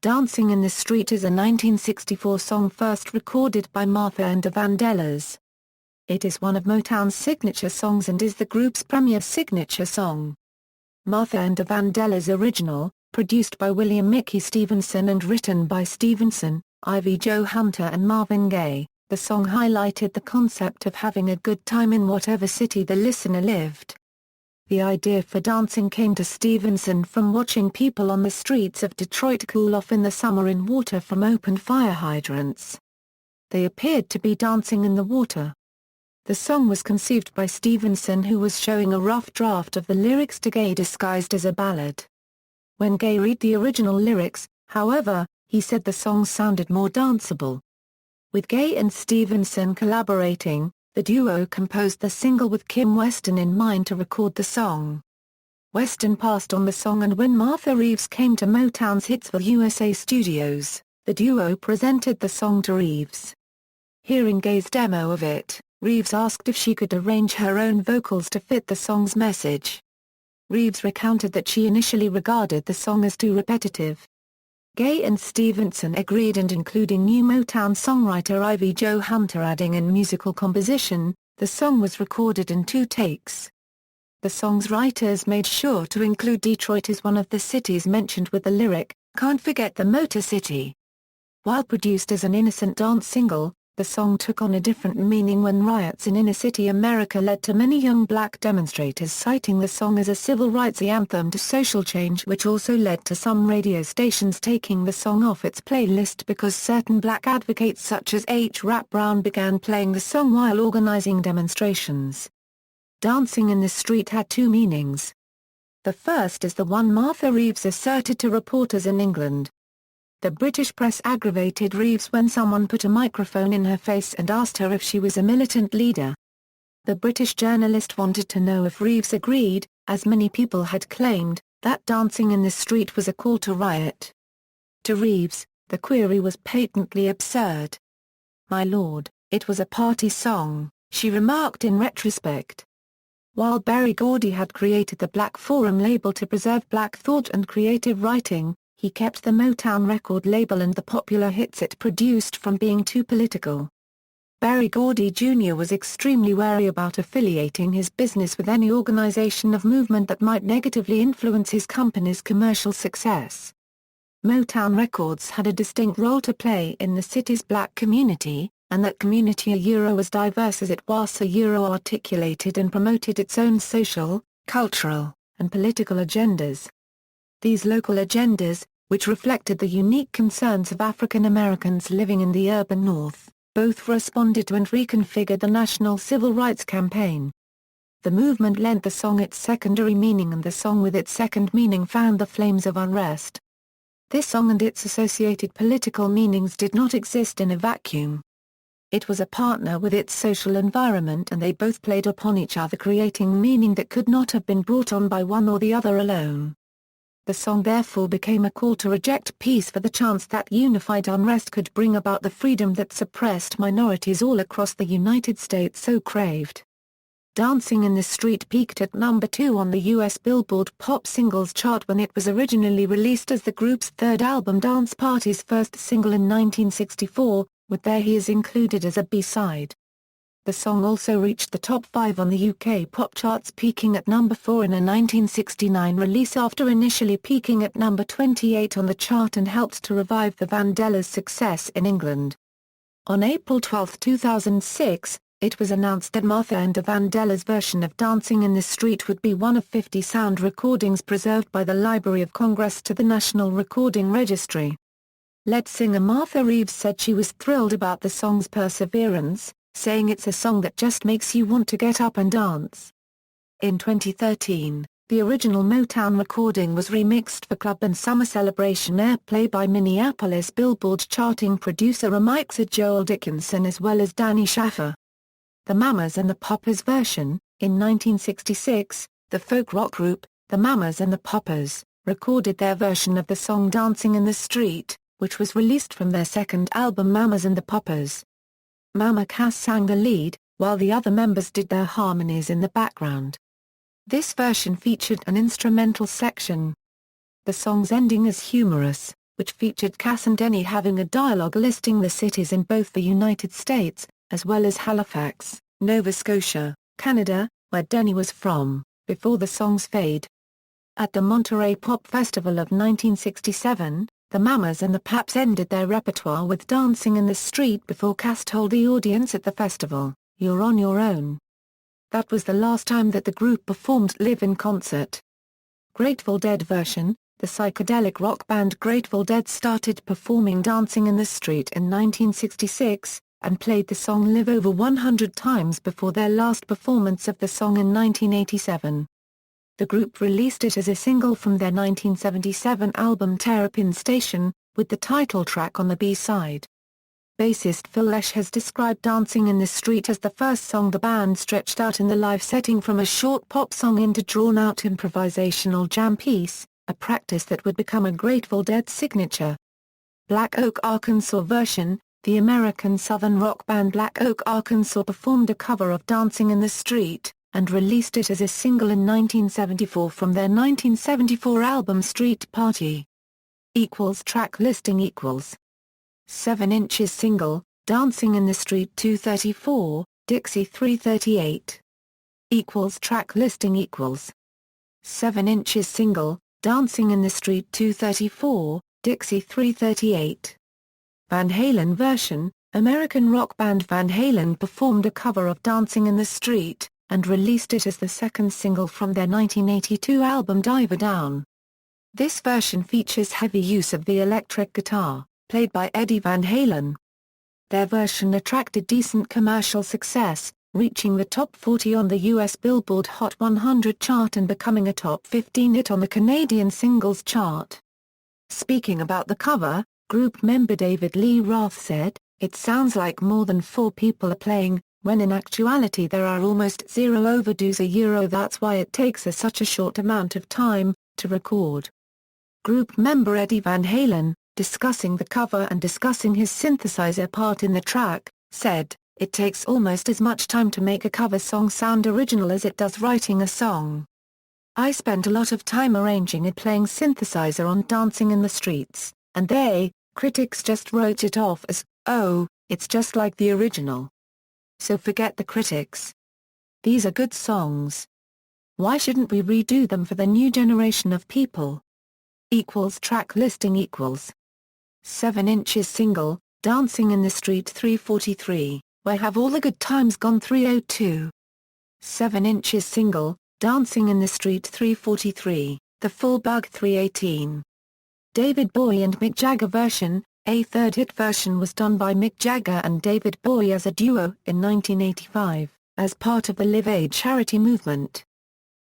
Dancing in the Street is a 1964 song first recorded by Martha and the Vandellas. It is one of Motown's signature songs and is the group's premier signature song. Martha and the Vandellas original, produced by William Mickey Stevenson and written by Stevenson, Ivy Jo Hunter and Marvin Gaye, the song highlighted the concept of having a good time in whatever city the listener lived. The idea for dancing came to Stevenson from watching people on the streets of Detroit cool off in the summer in water from open fire hydrants. They appeared to be dancing in the water. The song was conceived by Stevenson, who was showing a rough draft of the lyrics to Gaye disguised as a ballad. When Gaye read the original lyrics, however, he said the song sounded more danceable. With Gaye and Stevenson collaborating, the duo composed the single with Kim Weston in mind to record the song. Weston passed on the song, and when Martha Reeves came to Motown's Hitsville USA studios, the duo presented the song to Reeves. Hearing Gaye's demo of it, Reeves asked if she could arrange her own vocals to fit the song's message. Reeves recounted that she initially regarded the song as too repetitive. Gaye and Stevenson agreed, and including new Motown songwriter Ivy Jo Hunter adding in musical composition, the song was recorded in 2 takes. The song's writers made sure to include Detroit as one of the cities mentioned with the lyric, "Can't forget the Motor City." While produced as an innocent dance single, the song took on a different meaning when riots in inner-city America led to many young black demonstrators citing the song as a civil rights anthem to social change, which also led to some radio stations taking the song off its playlist because certain black advocates such as H. Rap Brown began playing the song while organizing demonstrations. Dancing in the Street had 2 meanings. The first is the one Martha Reeves asserted to reporters in England. The British press aggravated Reeves when someone put a microphone in her face and asked her if she was a militant leader. The British journalist wanted to know if Reeves agreed, as many people had claimed, that dancing in the street was a call to riot. To Reeves, the query was patently absurd. "My lord, it was a party song," she remarked in retrospect. While Berry Gordy had created the Black Forum label to preserve black thought and creative writing, he kept the Motown record label and the popular hits it produced from being too political. Berry Gordy Jr. was extremely wary about affiliating his business with any organization of movement that might negatively influence his company's commercial success. Motown Records had a distinct role to play in the city's black community, and that community was diverse as it was articulated and promoted its own social, cultural, and political agendas. These local agendas, which reflected the unique concerns of African Americans living in the urban North, both responded to and reconfigured the national civil rights campaign. The movement lent the song its secondary meaning, and the song with its second meaning fanned the flames of unrest. This song and its associated political meanings did not exist in a vacuum. It was a partner with its social environment, and they both played upon each other, creating meaning that could not have been brought on by one or the other alone. The song therefore became a call to reject peace for the chance that unified unrest could bring about the freedom that suppressed minorities all across the United States so craved. Dancing in the Street peaked at number 2 on the U.S. Billboard Pop Singles chart when it was originally released as the group's 3rd album Dance Party's first single in 1964, with There He Is included as a B-side. The song also reached the top 5 on the UK pop charts, peaking at number 4 in a 1969 release after initially peaking at number 28 on the chart, and helped to revive the Vandellas' success in England. On April 12, 2006, it was announced that Martha and the Vandellas' version of Dancing in the Street would be one of 50 sound recordings preserved by the Library of Congress to the National Recording Registry. Lead singer Martha Reeves said she was thrilled about the song's perseverance, saying it's a song that just makes you want to get up and dance. In 2013, the original Motown recording was remixed for club and summer celebration airplay by Minneapolis Billboard charting producer remixer Joel Dickinson as well as Danny Schaffer. The Mamas and the Papas version, in 1966, the folk rock group, the Mamas and the Papas, recorded their version of the song Dancing in the Street, which was released from their second album Mamas and the Papas. Mama Cass sang the lead, while the other members did their harmonies in the background. This version featured an instrumental section. The song's ending is humorous, which featured Cass and Denny having a dialogue listing the cities in both the United States, as well as Halifax, Nova Scotia, Canada, where Denny was from, before the songs fade. At the Monterey Pop Festival of 1967, the Mamas and the Paps ended their repertoire with Dancing in the Street before Cass told the audience at the festival, "You're on your own." That was the last time that the group performed live in concert. Grateful Dead version. The psychedelic rock band Grateful Dead started performing Dancing in the Street in 1966, and played the song live over 100 times before their last performance of the song in 1987. The group released it as a single from their 1977 album Terrapin Station, with the title track on the B-side. Bassist Phil Lesh has described Dancing in the Street as the first song the band stretched out in the live setting from a short pop song into drawn-out improvisational jam piece, a practice that would become a Grateful Dead signature. Black Oak Arkansas version. The American Southern rock band Black Oak Arkansas performed a cover of Dancing in the Street, and released it as a single in 1974 from their 1974 album Street Party. Track listing 7 inches single, Dancing in the Street 234, Dixie 338. Track listing 7 inches single, Dancing in the Street 234, Dixie 338. Van Halen version. American rock band Van Halen performed a cover of Dancing in the Street, and released it as the second single from their 1982 album Diver Down. This version features heavy use of the electric guitar, played by Eddie Van Halen. Their version attracted decent commercial success, reaching the top 40 on the US Billboard Hot 100 chart and becoming a top 15 hit on the Canadian Singles Chart. Speaking about the cover, group member David Lee Roth said, "It sounds like more than 4 people are playing, when in actuality there are almost 0 overdues. That's why it takes us such a short amount of time to record." Group member Eddie Van Halen, discussing the cover and discussing his synthesizer part in the track, said, "It takes almost as much time to make a cover song sound original as it does writing a song. I spent a lot of time arranging and playing synthesizer on Dancing in the Streets, and critics just wrote it off as, oh, it's just like the original. So forget the critics. These are good songs. Why shouldn't we redo them for the new generation of people?" Track listing 7 inches single, Dancing in the Street 343, Where Have All the Good Times Gone 302. 7 inches single, Dancing in the Street 343, The Full Bug 318. David Bowie and Mick Jagger version. A third hit version was done by Mick Jagger and David Bowie as a duo in 1985, as part of the Live Aid charity movement.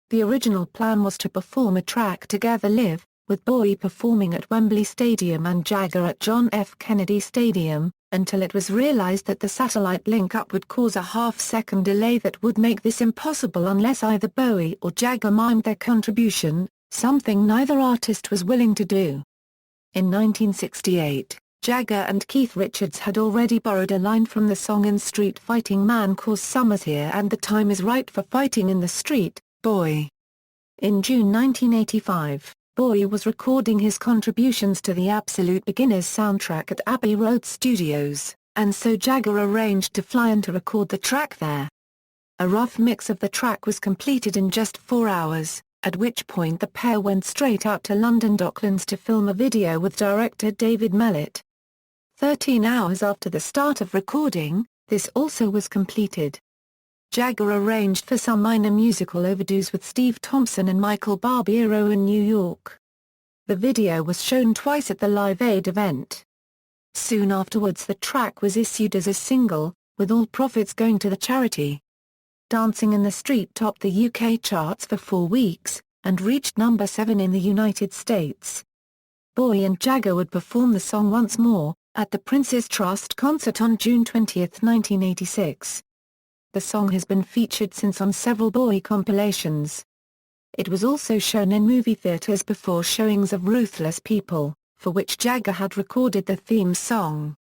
The original plan was to perform a track together live, with Bowie performing at Wembley Stadium and Jagger at John F. Kennedy Stadium, until it was realized that the satellite link-up would cause a half-second delay that would make this impossible unless either Bowie or Jagger mimed their contribution, something neither artist was willing to do. In 1968, Jagger and Keith Richards had already borrowed a line from the song in Street Fighting Man 'Cause Summer's Here and the Time Is Right for Fighting in the Street, Boy. In June 1985, Bowie was recording his contributions to the Absolute Beginners soundtrack at Abbey Road Studios, and so Jagger arranged to fly in to record the track there. A rough mix of the track was completed in just 4 hours, at which point the pair went straight out to London Docklands to film a video with director David Mellett. 13 hours after the start of recording, this also was completed. Jagger arranged for some minor musical overdues with Steve Thompson and Michael Barbiero in New York. The video was shown twice at the Live Aid event. Soon afterwards the track was issued as a single, with all profits going to the charity. Dancing in the Street topped the UK charts for 4 weeks, and reached number 7 in the United States. Bowie and Jagger would perform the song once more, at the Prince's Trust concert on June 20, 1986. The song has been featured since on several Bowie compilations. It was also shown in movie theaters before showings of Ruthless People, for which Jagger had recorded the theme song.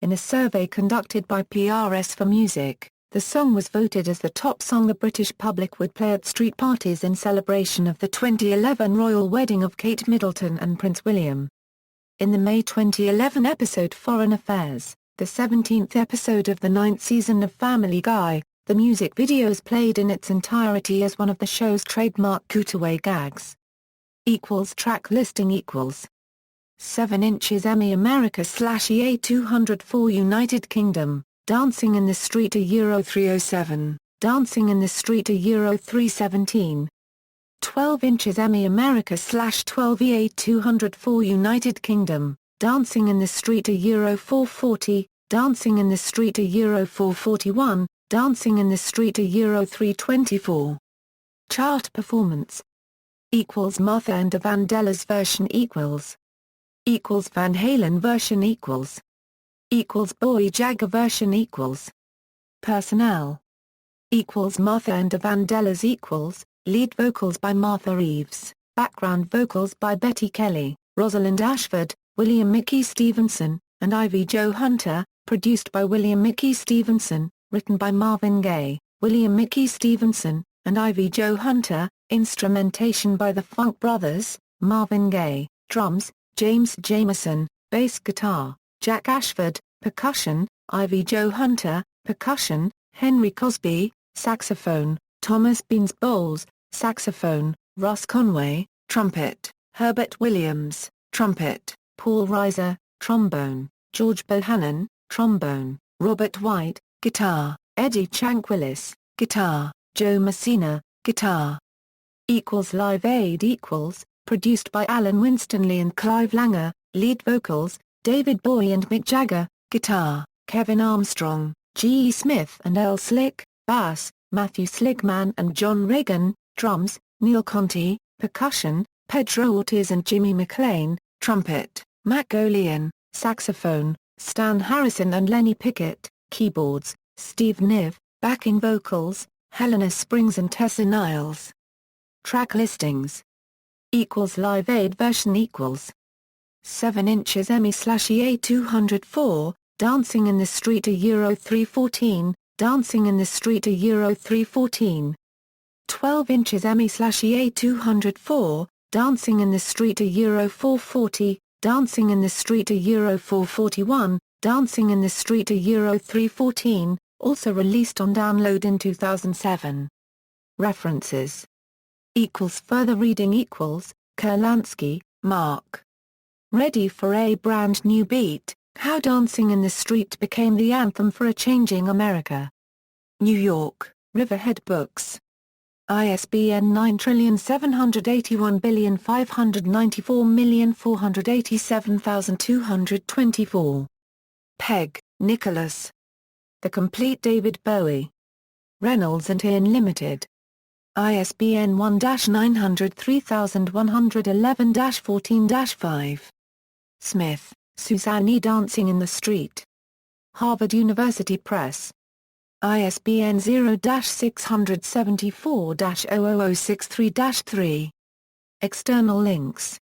In a survey conducted by PRS for Music, the song was voted as the top song the British public would play at street parties in celebration of the 2011 royal wedding of Kate Middleton and Prince William. In the May 2011 episode Foreign Affairs, the 17th episode of the 9th season of Family Guy, the music video is played in its entirety as one of the show's trademark cutaway gags. Track listing 7 inches Emmy America/EA 204 United Kingdom, Dancing in the Street Euro 307, Dancing in the Street Euro 317. 12 inches Emmy America/12 EA 204 United Kingdom, Dancing in the Street Euro 440, Dancing in the Street Euro 441, Dancing in the Street Euro 324. Chart performance Martha and the Vandellas version Van Halen version Boy Jagger version Personnel Martha and the Vandellas lead vocals by Martha Reeves, background vocals by Betty Kelly, Rosalind Ashford, William Mickey Stevenson, and Ivy Jo Hunter, produced by William Mickey Stevenson, written by Marvin Gaye, William Mickey Stevenson, and Ivy Jo Hunter, instrumentation by the Funk Brothers, Marvin Gaye, drums, James Jamerson, bass guitar, Jack Ashford, percussion, Ivy Jo Hunter, percussion, Henry Cosby, saxophone, Thomas Beans Bowles, saxophone, Russ Conway, trumpet, Herbert Williams, trumpet, Paul Reiser, trombone, George Bohannon, trombone, Robert White, guitar, Eddie Chanquillis, guitar, Joe Messina, guitar. Live Aid produced by Alan Winstanley and Clive Langer, lead vocals, David Bowie and Mick Jagger, guitar, Kevin Armstrong, G. E. Smith and Earl Slick, bass, Matthew Sligman and John Reagan, drums, Neil Conti, percussion, Pedro Ortiz and Jimmy McLean, trumpet, Matt Golian, saxophone, Stan Harrison and Lenny Pickett, keyboards, Steve Niv, backing vocals, Helena Springs and Tessa Niles. Track listings Live Aid version 7 inches Emmy/EA 204, Dancing in the Street Euro 314, Dancing in the Street Euro 314. 12 inches Emmy/EA 204, Dancing in the Street Euro 440, Dancing in the Street Euro 441, Dancing in the Street Euro 314, also released on download in 2007. References Further reading Kurlansky, Mark. Ready for a Brand New Beat, How Dancing in the Street Became the Anthem for a Changing America. New York, Riverhead Books. ISBN 9781594487224. Pegg, Nicholas. The Complete David Bowie. Reynolds and Hearn Limited. ISBN 1-903111-14-5. Smith, Suzanne E. Dancing in the Street. Harvard University Press. ISBN 0-674-00063-3. External links